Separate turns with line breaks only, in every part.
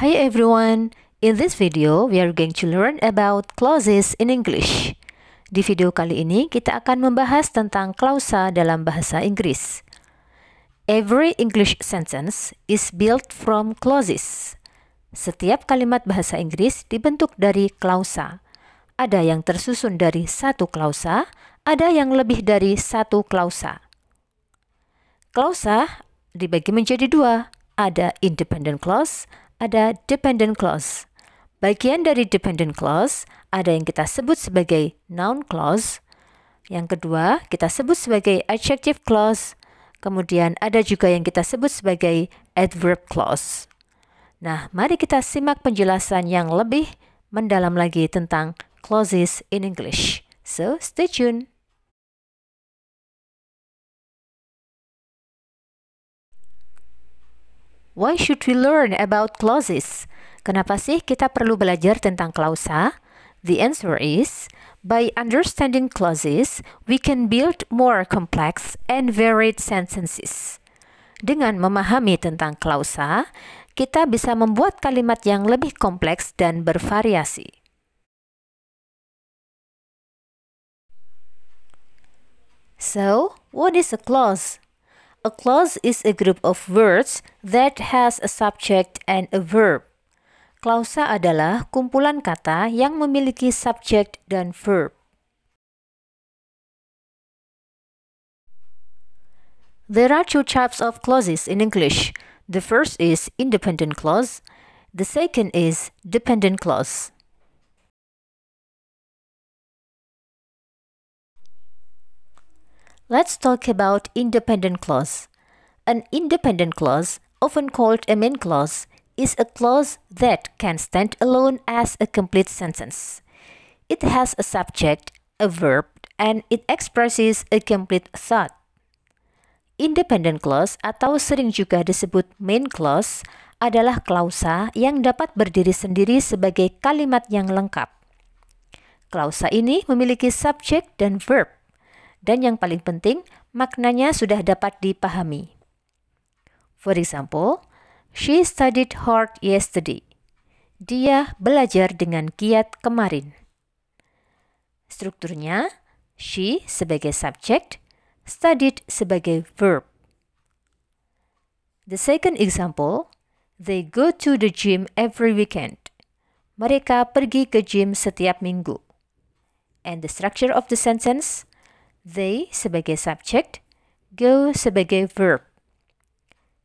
Hi everyone, in this video we are going to learn about clauses in English. Di video kali ini kita akan membahas tentang klausa dalam bahasa Inggris. Every English sentence is built from clauses. Setiap kalimat bahasa Inggris dibentuk dari klausa. Ada yang tersusun dari satu klausa, ada yang lebih dari satu klausa. Klausa dibagi menjadi dua, ada independent clause, ada dependent clause. Bagian dari dependent clause ada yang kita sebut sebagai noun clause. Yang kedua kita sebut sebagai adjective clause. Kemudian ada juga yang kita sebut sebagai adverb clause. Nah, mari kita simak penjelasan yang lebih mendalam lagi tentang clauses in English. So, stay tuned. Why should we learn about clauses? Kenapa sih kita perlu belajar tentang klausa? The answer is, by understanding clauses, we can build more complex and varied sentences. Dengan memahami tentang klausa, kita bisa membuat kalimat yang lebih kompleks dan bervariasi. So, what is a clause? A clause is a group of words that has a subject and a verb. Klausa adalah kumpulan kata yang memiliki subjek dan verb. There are two types of clauses in English. The first is independent clause. The second is dependent clause. Let's talk about independent clause. An independent clause, often called a main clause, is a clause that can stand alone as a complete sentence. It has a subject, a verb, and it expresses a complete thought. Independent clause atau sering juga disebut main clause adalah klausa yang dapat berdiri sendiri sebagai kalimat yang lengkap. Klausa ini memiliki subjek dan verb. Dan yang paling penting, maknanya sudah dapat dipahami. For example, she studied hard yesterday. Dia belajar dengan giat kemarin. Strukturnya, she sebagai subject, studied sebagai verb. The second example, they go to the gym every weekend. Mereka pergi ke gym setiap minggu. And the structure of the sentence, they sebagai subject, go sebagai verb.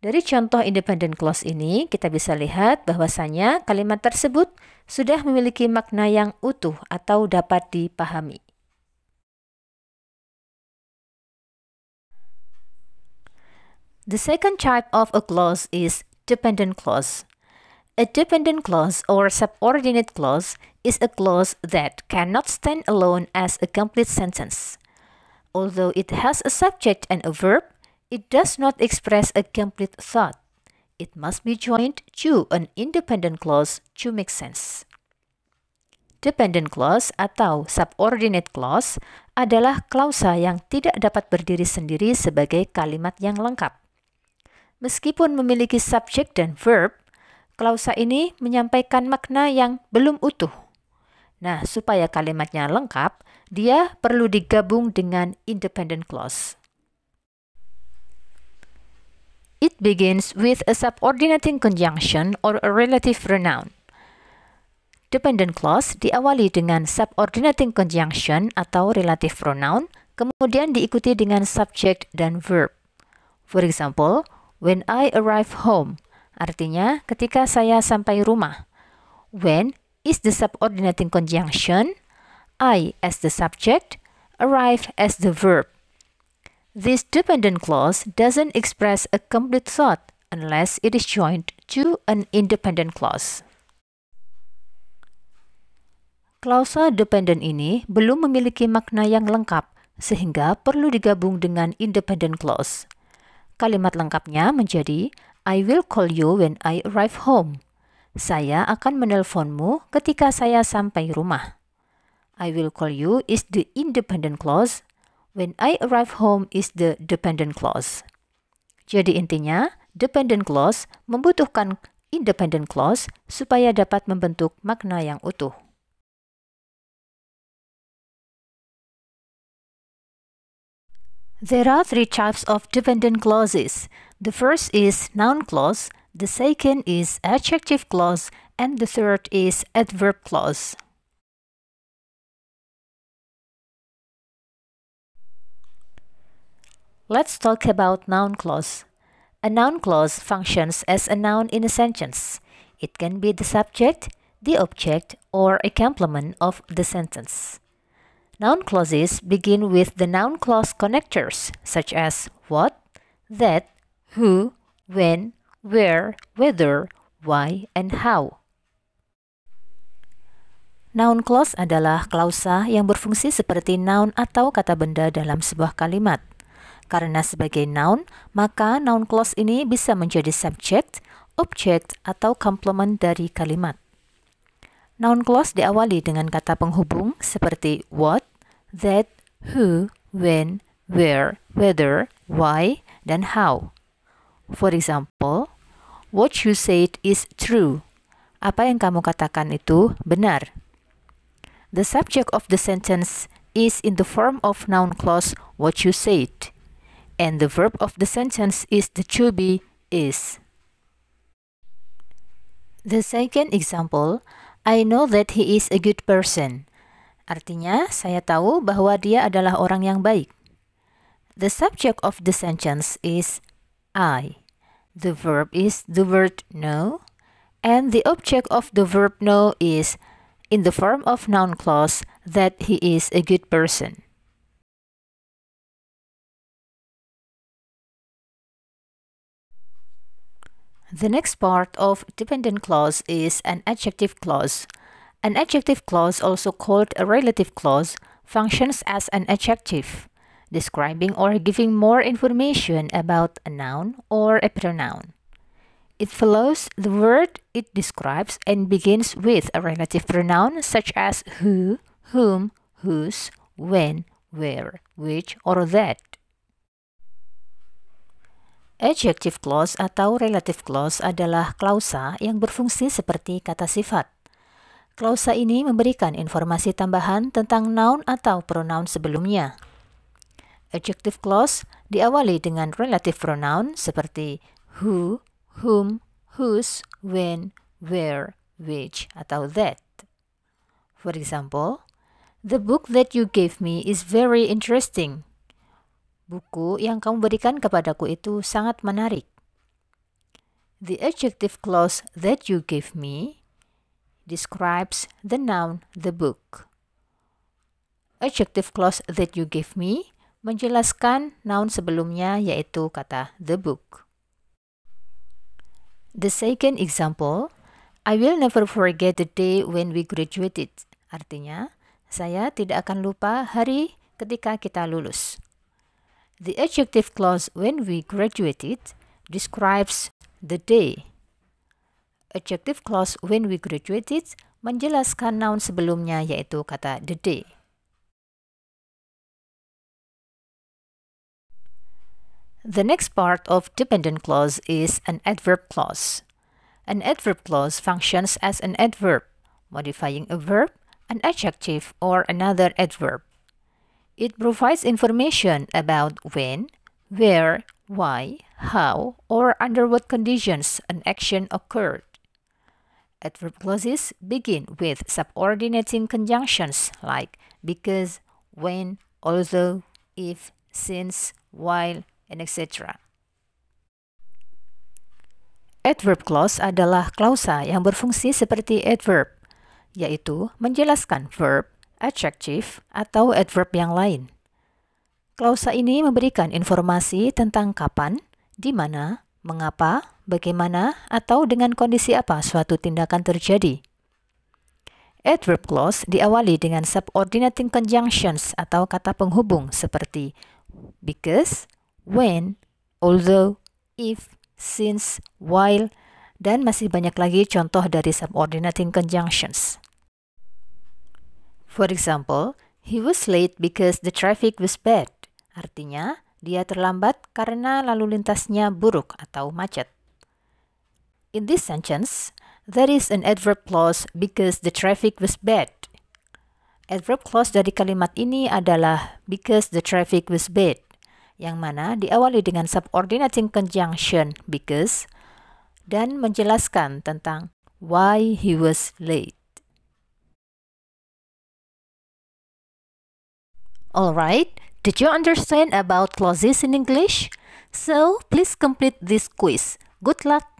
Dari contoh independent clause ini, kita bisa lihat bahwasanya kalimat tersebut sudah memiliki makna yang utuh atau dapat dipahami. The second type of a clause is dependent clause. A dependent clause or subordinate clause is a clause that cannot stand alone as a complete sentence. Although it has a subject and a verb, it does not express a complete thought. It must be joined to an independent clause to make sense. Dependent clause atau subordinate clause adalah klausa yang tidak dapat berdiri sendiri sebagai kalimat yang lengkap. Meskipun memiliki subjek dan verb, klausa ini menyampaikan makna yang belum utuh. Nah, supaya kalimatnya lengkap, dia perlu digabung dengan independent clause. It begins with a subordinating conjunction or a relative pronoun. Dependent clause diawali dengan subordinating conjunction atau relative pronoun, kemudian diikuti dengan subject dan verb. For example, when I arrive home, artinya ketika saya sampai rumah. When is the subordinating conjunction, I as the subject, arrive as the verb. This dependent clause doesn't express a complete thought unless it is joined to an independent clause. Klausa dependent ini belum memiliki makna yang lengkap, sehingga perlu digabung dengan independent clause. Kalimat lengkapnya menjadi, I will call you when I arrive home. Saya akan menelponmu ketika saya sampai rumah. I will call you is the independent clause. When I arrive home is the dependent clause. Jadi intinya, dependent clause membutuhkan independent clause supaya dapat membentuk makna yang utuh. There are three types of dependent clauses. The first is noun clause, the second is adjective clause, and the third is adverb clause. Let's talk about noun clause. A noun clause functions as a noun in a sentence. It can be the subject, the object, or a complement of the sentence. Noun clauses begin with the noun clause connectors such as what, that, who, when, where, whether, why, and how. Noun clause adalah klausa yang berfungsi seperti noun atau kata benda dalam sebuah kalimat. Karena sebagai noun, maka noun clause ini bisa menjadi subject, object, atau complement dari kalimat. Noun clause diawali dengan kata penghubung seperti what, that, who, when, where, whether, why, dan how. For example, what you said is true. Apa yang kamu katakan itu benar. The subject of the sentence is in the form of noun clause what you said, and the verb of the sentence is the to be is. The second example, I know that he is a good person. Artinya, saya tahu bahwa dia adalah orang yang baik. The subject of the sentence is I. The verb is the word know, and the object of the verb know is in the form of noun clause that he is a good person. The next part of dependent clause is an adjective clause. An adjective clause, also called a relative clause, functions as an adjective, describing or giving more information about a noun or a pronoun. It follows the word it describes and begins with a relative pronoun such as who, whom, whose, when, where, which, or that. Adjective clause atau relative clause adalah klausa yang berfungsi seperti kata sifat. Klausa ini memberikan informasi tambahan tentang noun atau pronoun sebelumnya. Adjective clause diawali dengan relative pronoun seperti who, whom, whose, when, where, which, atau that. For example, the book that you gave me is very interesting. Buku yang kamu berikan kepadaku itu sangat menarik. The adjective clause that you gave me describes the noun the book. Adjective clause that you gave me menjelaskan noun sebelumnya yaitu kata the book. The second example, I will never forget the day when we graduated. Artinya, saya tidak akan lupa hari ketika kita lulus. The adjective clause when we graduated describes the day. Adjective clause when we graduated menjelaskan noun sebelumnya yaitu kata the day. The next part of dependent clause is an adverb clause. An adverb clause functions as an adverb, modifying a verb, an adjective, or another adverb. It provides information about when, where, why, how, or under what conditions an action occurred. Adverb clauses begin with subordinating conjunctions like because, when, although, if, since, while, and etc. Adverb clause adalah klausa yang berfungsi seperti adverb, yaitu menjelaskan verb, adjective, atau adverb yang lain. Klausa ini memberikan informasi tentang kapan, di mana, mengapa, bagaimana, atau dengan kondisi apa suatu tindakan terjadi. Adverb clause diawali dengan subordinating conjunctions atau kata penghubung seperti because, when, although, if, since, while, dan masih banyak lagi contoh dari subordinating conjunctions. For example, he was late because the traffic was bad. Artinya, dia terlambat karena lalu lintasnya buruk atau macet. In this sentence, there is an adverb clause because the traffic was bad. Adverb clause dari kalimat ini adalah because the traffic was bad, yang mana diawali dengan subordinating conjunction because dan menjelaskan tentang why he was late. Alright, did you understand about clauses in English? So, please complete this quiz. Good luck!